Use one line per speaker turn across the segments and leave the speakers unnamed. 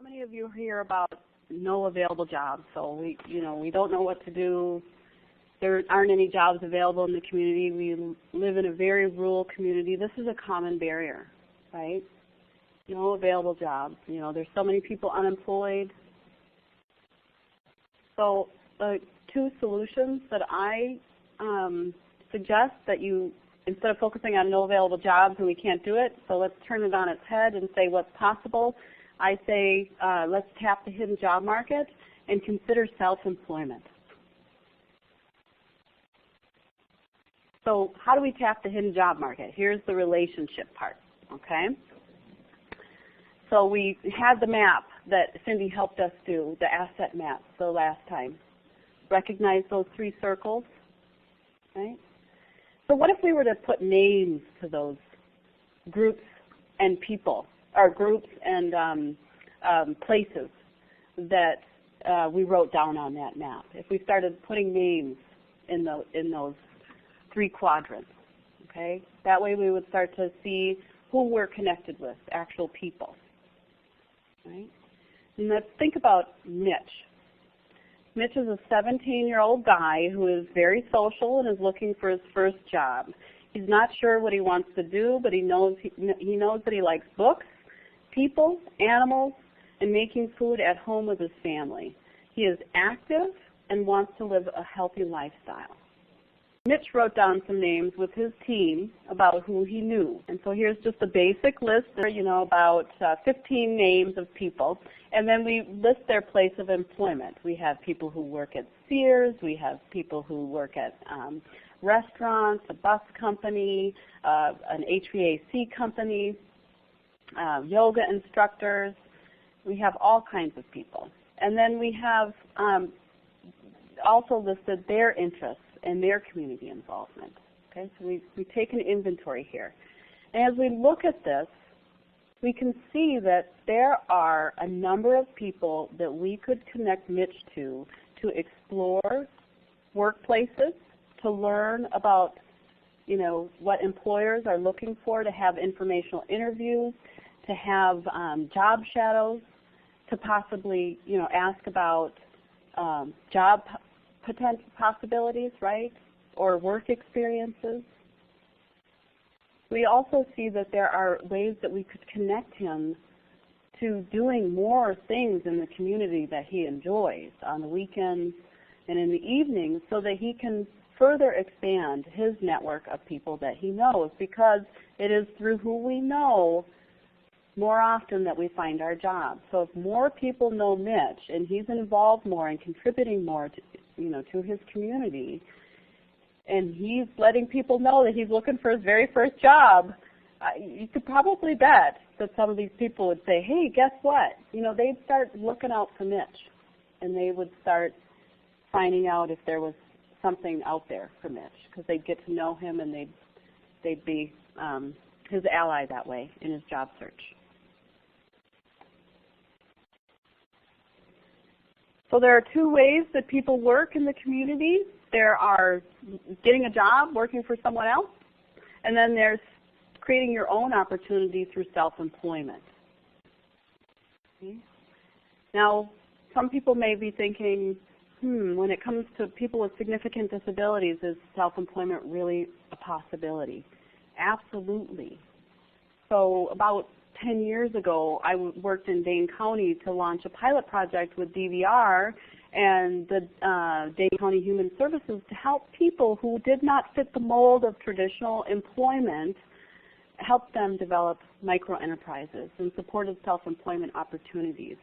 many of you hear about no available jobs? So we don't know what to do. There aren't any jobs available in the community. We live in a very rural community. This is a common barrier, right? No available jobs. There's so many people unemployed. So two solutions that I suggest that you, instead of focusing on no available jobs and we can't do it, so let's turn it on its head and say what's possible. I say let's tap the hidden job market and consider self-employment. So how do we tap the hidden job market? Here's the relationship part, okay? So we had the map that Cindy helped us do, the asset map, the last time. Recognize those three circles, right? So what if we were to put names to those groups and people, or groups and places that we wrote down on that map? If we started putting names in those three quadrants, okay? That way we would start to see who we're connected with, actual people, right? And let's think about Mitch. Mitch is a 17-year-old guy who is very social and is looking for his first job. He's not sure what he wants to do, but he knows that he likes books, people, animals, and making food at home with his family. He is active and wants to live a healthy lifestyle. Mitch wrote down some names with his team about who he knew. And so here's just a basic list, about 15 names of people. And then we list their place of employment. We have people who work at Sears. We have people who work at restaurants, a bus company, an HVAC company, yoga instructors. We have all kinds of people. And then we have also listed their interests and their community involvement. Okay, so we take an inventory here. And as we look at this, we can see that there are a number of people that we could connect Mitch to explore workplaces, to learn about what employers are looking for, to have informational interviews, to have job shadows, to possibly ask about job potential possibilities, right, or work experiences. We also see that there are ways that we could connect him to doing more things in the community that he enjoys on the weekends and in the evenings, so that he can further expand his network of people that he knows, because it is through who we know more often that we find our jobs. So if more people know Mitch and he's involved more and contributing more to his community, and he's letting people know that he's looking for his very first job, you could probably bet that some of these people would say, hey, guess what? They'd start looking out for Mitch, and they would start finding out if there was something out there for Mitch, because they'd get to know him and they'd be his ally that way in his job search. So there are two ways that people work in the community. There are getting a job, working for someone else, and then there's creating your own opportunity through self-employment. Okay. Now, some people may be thinking, when it comes to people with significant disabilities, is self-employment really a possibility? Absolutely. So about 10 years ago, I worked in Dane County to launch a pilot project with DVR and the Dane County Human Services to help people who did not fit the mold of traditional employment, help them develop micro-enterprises and supported self-employment opportunities.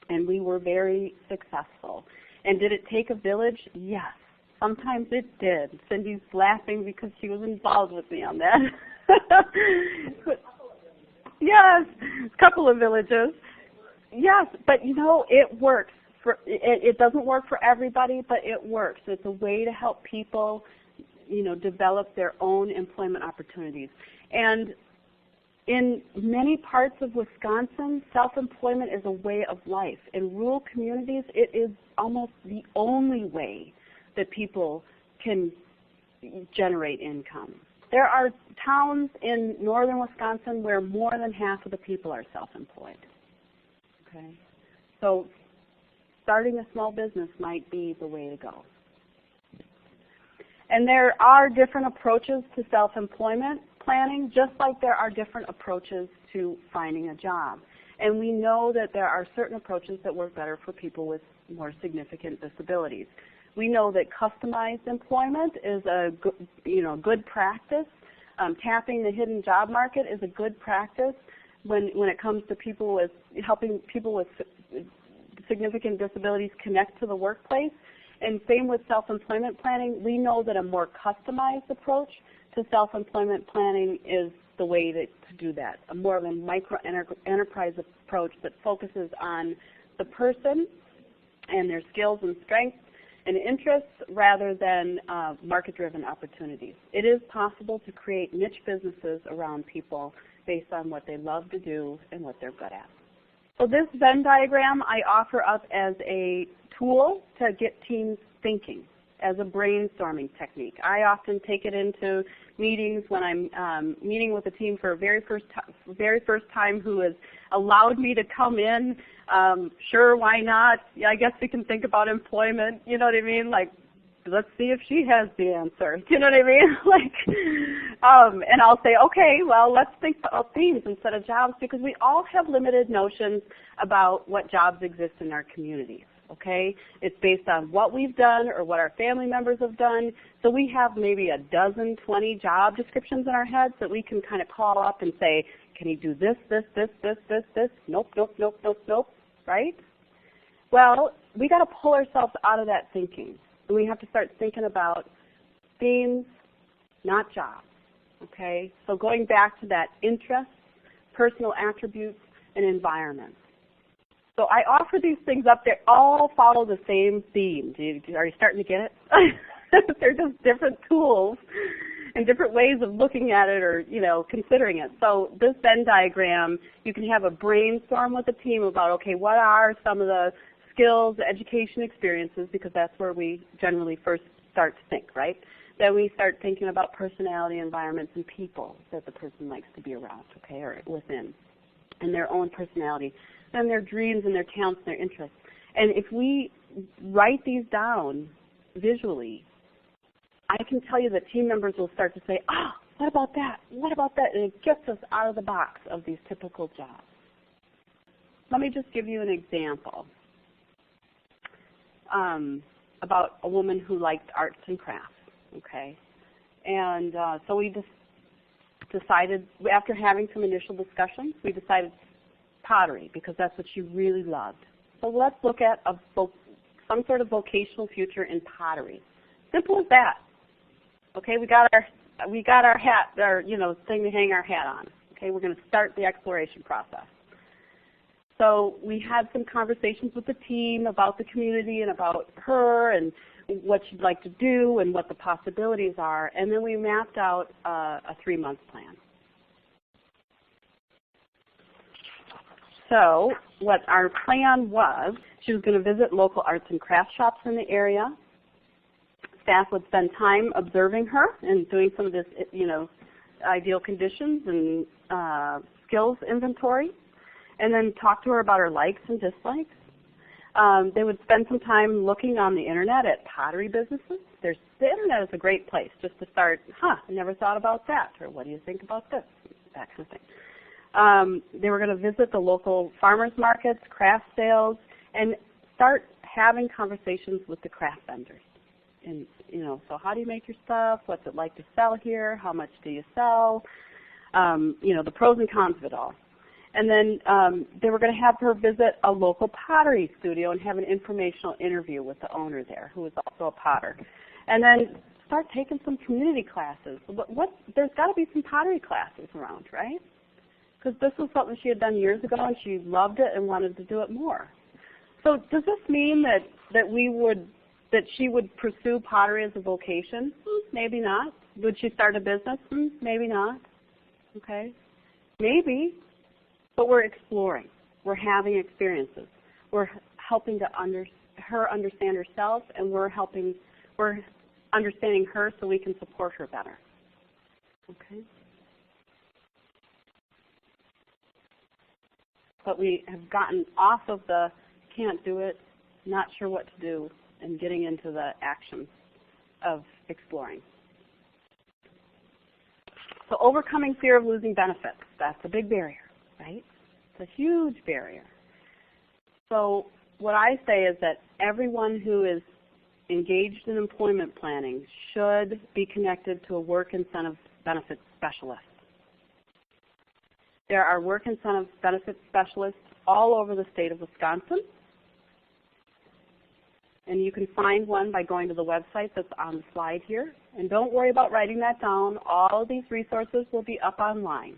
And we were very successful. And did it take a village? Yes. Sometimes it did. Cindy's laughing because she was involved with me on that. Yes, a couple of villages. Yes, but it works. It doesn't work for everybody, but it works. It's a way to help people, develop their own employment opportunities. And in many parts of Wisconsin, self-employment is a way of life. In rural communities, it is almost the only way that people can generate income. There are towns in northern Wisconsin where more than half of the people are self-employed. Okay? So starting a small business might be the way to go. And there are different approaches to self-employment planning, just like there are different approaches to finding a job. And we know that there are certain approaches that work better for people with more significant disabilities. We know that customized employment is a good practice. Tapping the hidden job market is a good practice when it comes to people with helping people with significant disabilities connect to the workplace. And same with self-employment planning. We know that a more customized approach to self-employment planning is the way to do that, a more of a micro-enterprise approach that focuses on the person and their skills and strengths and interests rather than market-driven opportunities. It is possible to create niche businesses around people based on what they love to do and what they're good at. So this Venn diagram I offer up as a tool to get teams thinking, as a brainstorming technique. I often take it into meetings when I'm meeting with a team for a very first time who has allowed me to come in. Sure, why not? Yeah, I guess we can think about employment. You know what I mean? Like, let's see if she has the answer. You know what I mean? And I'll say, okay, well, let's think about themes instead of jobs, because we all have limited notions about what jobs exist in our communities. Okay, it's based on what we've done or what our family members have done. So we have maybe a dozen, 20 job descriptions in our heads that we can kind of call up and say, can you do this, this, this, this, this, this? Nope, nope, nope, nope, nope, right? Well, we got to pull ourselves out of that thinking. And we have to start thinking about themes, not jobs, okay? So going back to that interest, personal attributes, and environment. So I offer these things up. They all follow the same theme. Are you starting to get it? They're just different tools and different ways of looking at it or, considering it. So this Venn diagram, you can have a brainstorm with a team about, okay, what are some of the skills, education experiences, because that's where we generally first start to think, right? Then we start thinking about personality, environments, and people that the person likes to be around, okay, or within, and their own personality. Then their dreams and their talents and their interests. And if we write these down visually, I can tell you that team members will start to say, what about that? What about that? And it gets us out of the box of these typical jobs. Let me just give you an example about a woman who liked arts and crafts, okay? And so we just decided, after having some initial discussions, we decided pottery, because that's what she really loved. So let's look at some sort of vocational future in pottery. Simple as that. Okay, we got our hat, our thing to hang our hat on. Okay, we're going to start the exploration process. So we had some conversations with the team about the community and about her and what she'd like to do and what the possibilities are, and then we mapped out a 3-month plan. So what our plan was, she was going to visit local arts and crafts shops in the area. Staff would spend time observing her and doing some of this, ideal conditions and skills inventory, and then talk to her about her likes and dislikes. They would spend some time looking on the internet at pottery businesses. The internet is a great place just to start, I never thought about that, or what do you think about this, that kind of thing. They were going to visit the local farmers markets, craft sales, and start having conversations with the craft vendors. And, so how do you make your stuff? What's it like to sell here? How much do you sell? The pros and cons of it all. And then they were going to have her visit a local pottery studio and have an informational interview with the owner there, who was also a potter. And then start taking some community classes. There's got to be some pottery classes around, right? Because this was something she had done years ago and she loved it and wanted to do it more. So does this mean that she would pursue pottery as a vocation? Maybe not. Would she start a business? Maybe not. Okay. Maybe. But we're exploring. We're having experiences. We're helping her understand herself, and we're understanding her so we can support her better. Okay. but we have gotten off of the can't do it, not sure what to do, and getting into the action of exploring. So overcoming fear of losing benefits, that's a big barrier, right? It's a huge barrier. So what I say is that everyone who is engaged in employment planning should be connected to a work incentive benefits specialist. There are work incentive benefits specialists all over the state of Wisconsin. And you can find one by going to the website that's on the slide here. And don't worry about writing that down. All of these resources will be up online.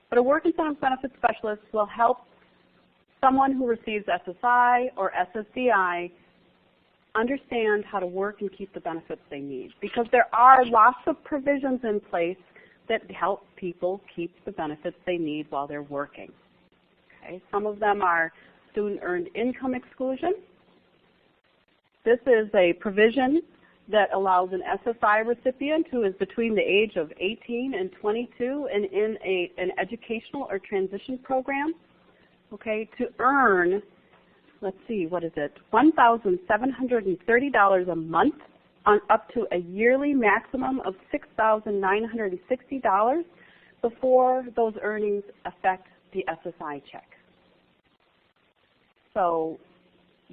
But a work incentive benefits specialist will help someone who receives SSI or SSDI understand how to work and keep the benefits they need. Because there are lots of provisions in place that help people keep the benefits they need while they're working. Okay? Some of them are student earned income exclusion. This is a provision that allows an SSI recipient who is between the age of 18 and 22 and in an educational or transition program, okay, to earn, let's see, what is it, $1,730 a month on up to a yearly maximum of $6,960 before those earnings affect the SSI check. So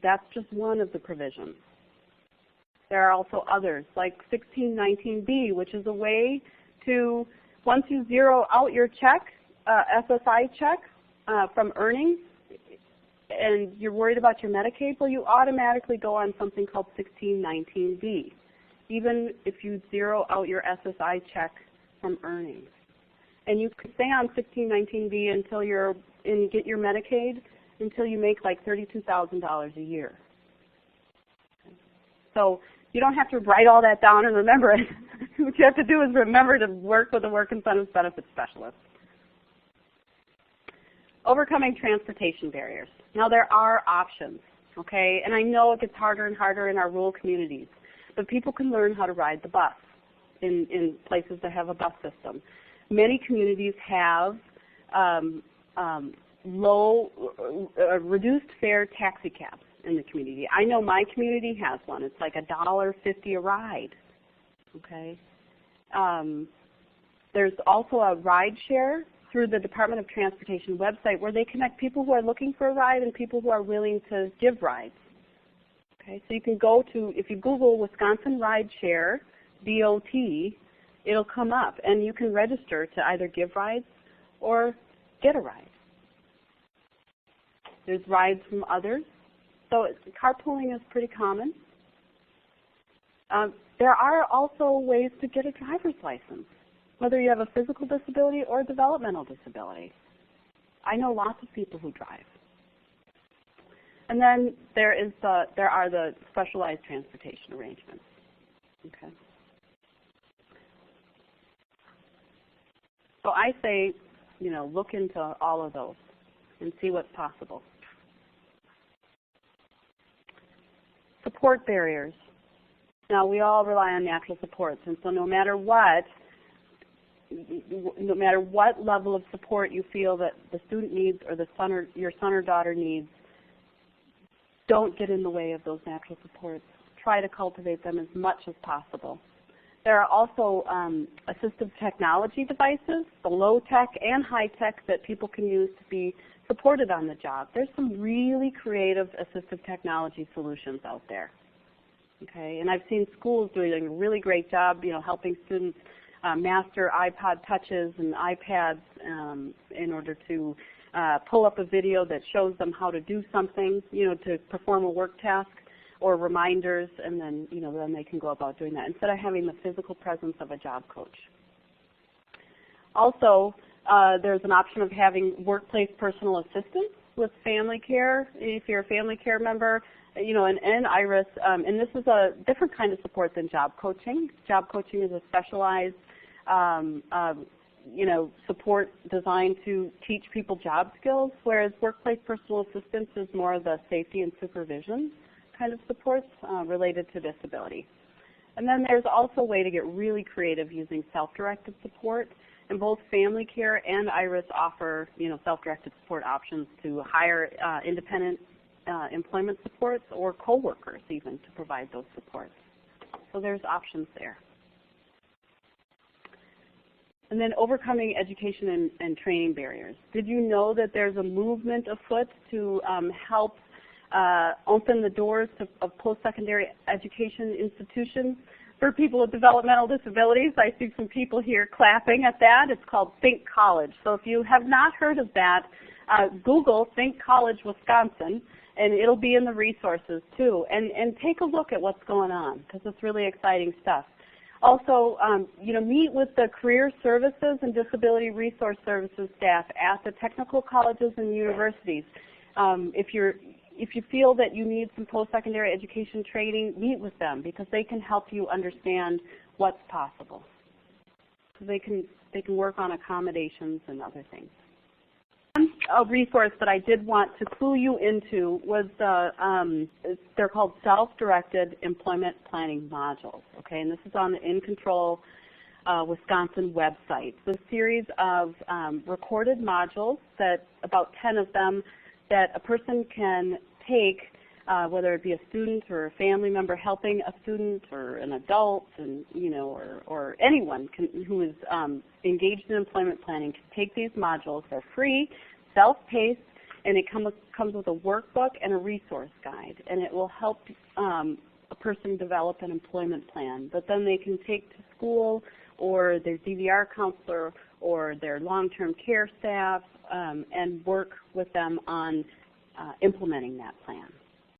that's just one of the provisions. There are also others, like 1619B, which is a way to, once you zero out your check, SSI check from earnings, and you're worried about your Medicaid, well, you automatically go on something called 1619B, even if you zero out your SSI check from earnings. And you can stay on 1619B until you get your Medicaid until you make like $32,000 a year. So you don't have to write all that down and remember it. What you have to do is remember to work with a work incentives benefits specialist. Overcoming transportation barriers. Now there are options, okay? And I know it gets harder and harder in our rural communities, but people can learn how to ride the bus in places that have a bus system. Many communities have reduced fare taxi cabs in the community. I know my community has one. It's like $1.50 a ride, okay? There's also a ride share through the Department of Transportation website where they connect people who are looking for a ride and people who are willing to give rides. Okay, so you can go to, if you Google Wisconsin Ride Share, DOT, it'll come up and you can register to either give rides or get a ride. There's rides from others. So carpooling is pretty common. There are also ways to get a driver's license, whether you have a physical disability or a developmental disability. I know lots of people who drive. And then there are the specialized transportation arrangements. Okay. So I say, look into all of those and see what's possible. Support barriers. Now, we all rely on natural supports, and so no matter what level of support you feel that the student needs or your son or daughter needs, don't get in the way of those natural supports. Try to cultivate them as much as possible. There are also assistive technology devices, the low-tech and high-tech that people can use to be supported on the job. There's some really creative assistive technology solutions out there. Okay, and I've seen schools doing a really great job, helping students master iPod touches and iPads in order to pull up a video that shows them how to do something, to perform a work task or reminders, and then, then they can go about doing that instead of having the physical presence of a job coach. Also, there's an option of having workplace personal assistance with family care, if you're a family care member, and IRIS, and this is a different kind of support than job coaching. Job coaching is a specialized support designed to teach people job skills, whereas workplace personal assistance is more of the safety and supervision kind of supports related to disability. And then there's also a way to get really creative using self-directed support. And both Family Care and IRIS offer, self-directed support options to hire independent employment supports or co-workers even to provide those supports. So there's options there. And then overcoming education and training barriers. Did you know that there's a movement afoot to help open the doors of post-secondary education institutions for people with developmental disabilities? I see some people here clapping at that. It's called Think College. So if you have not heard of that, Google Think College Wisconsin, and it'll be in the resources too. And take a look at what's going on, because it's really exciting stuff. Also, meet with the Career Services and Disability Resource Services staff at the technical colleges and universities. If you feel that you need some post-secondary education training, meet with them, because they can help you understand what's possible. So they can work on accommodations and other things. A resource that I did want to clue you into was they're called self-directed employment planning modules. Okay, and this is on the In Control Wisconsin website. It's a series of recorded modules, that about 10 of them, that a person can take, whether it be a student or a family member helping a student or an adult, and or anyone who is engaged in employment planning, can take these modules. They're free, self-paced, and it comes with a workbook and a resource guide, and it will help a person develop an employment plan that then they can take to school or their DVR counselor or their long-term care staff and work with them on implementing that plan.